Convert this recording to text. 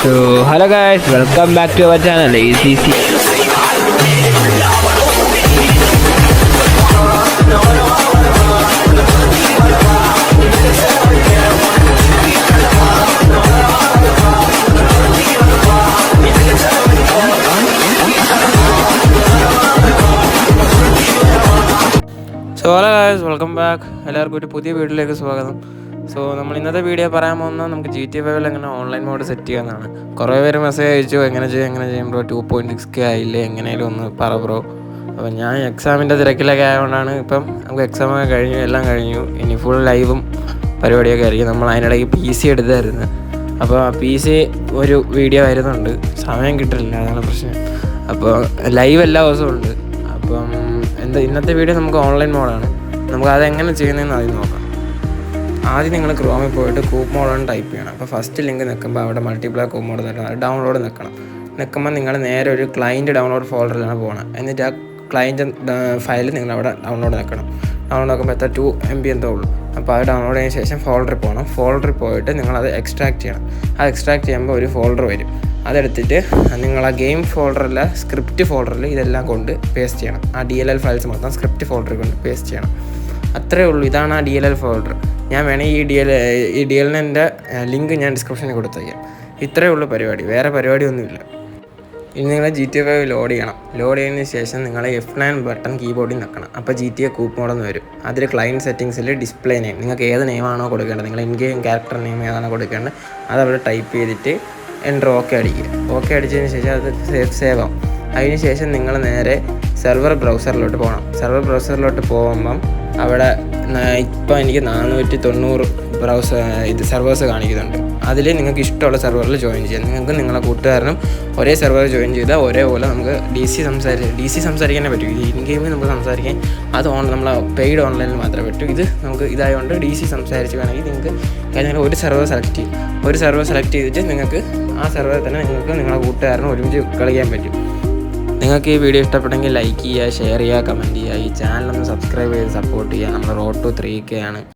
So hello guys, welcome back to our channel ACC. So hello guys, welcome back. എല്ലാവർക്കും ഒരു പുതിയ വീഡിയോയിലേക്ക് സ്വാഗതം. സോ നമ്മൾ ഇന്നത്തെ വീഡിയോ പറയാൻ പോകുന്നത് നമുക്ക് GTA 5 എങ്ങനെ ഓൺലൈൻ മോഡ് സെറ്റ് ചെയ്യാമെന്നാണ്. കുറേ പേര് മെസ്സേജ് അയച്ചു എങ്ങനെ ചെയ്യും ബ്രോ, 2.6K ആയില്ലേ, എങ്ങനെയാലും ഒന്ന് പറ ബ്രോ. അപ്പോൾ ഞാൻ എക്സാമിൻ്റെ തിരക്കിലൊക്കെ ആയതുകൊണ്ടാണ്. ഇപ്പം നമുക്ക് എക്സാമൊക്കെ കഴിഞ്ഞു, എല്ലാം കഴിഞ്ഞു. ഇനി ഫുൾ ലൈവും പരിപാടിയൊക്കെ ആയിരിക്കും. നമ്മൾ അതിനിടയ്ക്ക് PC എടുത്തായിരുന്നു. അപ്പോൾ PC ഒരു വീഡിയോ വരുന്നുണ്ട്, സമയം കിട്ടില്ല, അതാണ് പ്രശ്നം. അപ്പോൾ ലൈവ് എല്ലാ ദിവസവും ഉണ്ട്. അപ്പം ഇന്നത്തെ വീഡിയോ നമുക്ക് ഓൺലൈൻ മോഡാണ്. നമുക്ക് അതെങ്ങനെ ചെയ്യുന്നതെന്ന് ആദ്യം നോക്കാം. ആദ്യം നിങ്ങൾ ക്രോമിൽ പോയിട്ട് കൂപ്പ് മോഡാണ് ടൈപ്പ് ചെയ്യണം. അപ്പോൾ ഫസ്റ്റ് ലിങ്ക് നിൽക്കുമ്പോൾ അവിടെ മൾട്ടിപ്ലൈ കൂപ്പ് മോഡ് നിൽക്കണം, ഡൗൺലോഡ് നിൽക്കുമ്പോൾ നിങ്ങൾ നേരെ ഒരു ക്ലയൻറ്റ് ഡൗൺലോഡ് ഫോൾഡറിലാണ് പോകണം. എന്നിട്ട് ആ ക്ലയൻറ്റ് ഫയൽ നിങ്ങളവിടെ ഡൗൺലോഡ് നോക്കുമ്പോൾ എത്ര 2 MB എന്തോ ഉള്ളൂ. അപ്പോൾ അത് ഡൗൺലോഡ് ചെയ്തതിന് ശേഷം ഫോൾഡറിൽ പോകണം. ഫോൾഡറിൽ പോയിട്ട് നിങ്ങളത് എക്സ്ട്രാക്ട് ചെയ്യണം. അത് എക്സ്ട്രാക്ട് ചെയ്യുമ്പോൾ ഒരു ഫോൾഡർ വരും. അതെടുത്തിട്ട് നിങ്ങൾ ആ ഗെയിം ഫോൾഡറിൽ, സ്ക്രിപ്റ്റ് ഫോൾഡറിൽ ഇതെല്ലാം കൊണ്ട് പേസ്റ്റ് ചെയ്യണം. ആ DLL ഫയൽസ് മൊത്തം സ്ക്രിപ്റ്റ് ഫോൾഡറിൽ കൊണ്ട് പേസ്റ്റ് ചെയ്യണം. അത്രയേ ഉള്ളൂ. ഇതാണ് ആ DLL ഫോൾഡർ. ഞാൻ വേണമെങ്കിൽ ഈ DLLൻ്റെ ലിങ്ക് ഞാൻ ഡിസ്ക്രിപ്ഷനിൽ കൊടുത്തേക്കാം. ഇത്രയേ ഉള്ളൂ പരിപാടി, വേറെ പരിപാടിയൊന്നുമില്ല. ഇനി നിങ്ങൾ GTA 5 ലോഡ് ചെയ്യണം. ലോഡ് ചെയ്തതിന് ശേഷം നിങ്ങൾ F9 ബട്ടൺ കീബോർഡിൽ നിൽക്കണം. അപ്പോൾ GTA കൂപ്പ് മോഡെന്ന് വരും. അതിൽ ക്ലയൻറ്റ് സെറ്റിങ്സിൽ ഡിസ്പ്ലേ നെയിം, നിങ്ങൾക്ക് ഏത് നെയിമാണോ കൊടുക്കേണ്ടത്, നിങ്ങൾ ഇൻ ഗെയിം ക്യാരക്ടർ നെയിം ഏതാണോ കൊടുക്കേണ്ടത്, അതവിടെ ടൈപ്പ് ചെയ്തിട്ട് എൻ്റർ ഓക്കെ അടിക്കുക. ഓക്കെ അടിച്ചതിന് ശേഷം അത് സേവ് ആവും. അതിന് ശേഷം നിങ്ങൾ നേരെ സെർവർ ബ്രൗസറിലോട്ട് പോകണം. സെർവർ ബ്രൗസറിലോട്ട് പോകുമ്പം അവിടെ ഇപ്പം എനിക്ക് 490 സെർവേഴ്സ് കാണിക്കുന്നുണ്ട്. അതിൽ നിങ്ങൾക്ക് ഇഷ്ടമുള്ള സെർവറിൽ ജോയിൻ ചെയ്യാം. നിങ്ങൾക്ക് നിങ്ങളുടെ കൂട്ടുകാരനും ഒരേ സെർവറിൽ ജോയിൻ ചെയ്താൽ ഒരേപോലെ നമുക്ക് DC സംസാരിക്കാനേ പറ്റൂ. ഇത് ഇൻ ഗെയിമിൽ നമുക്ക് സംസാരിക്കാൻ അത് നമ്മൾ പെയ്ഡ് ഓൺലൈനിൽ മാത്രമേ പറ്റൂ. ഇത് നമുക്ക് ഇതായതുകൊണ്ട് DC സംസാരിച്ച് വേണമെങ്കിൽ നിങ്ങൾക്ക് നിങ്ങൾ ഒരു സെർവർ സെലക്ട് ചെയ്യും. ഒരു സെർവർ സെലക്ട് ചെയ്തിട്ട് നിങ്ങൾക്ക് ആ സെർവറിൽ തന്നെ നിങ്ങൾക്ക് നിങ്ങളുടെ കൂട്ടുകാരനും ഒരുമിച്ച് കളിക്കാൻ പറ്റും. നിങ്ങൾക്ക് ഈ വീഡിയോ ഇഷ്ടപ്പെട്ടെങ്കിൽ ലൈക്ക് ചെയ്യുക, ഷെയർ ചെയ്യുക, കമൻറ്റ് ചെയ്യുക. ഈ ചാനലൊന്ന് സബ്സ്ക്രൈബ് ചെയ്ത് സപ്പോർട്ട് ചെയ്യുക. നമ്മൾ റോഡ് ടു 3K ആണ്.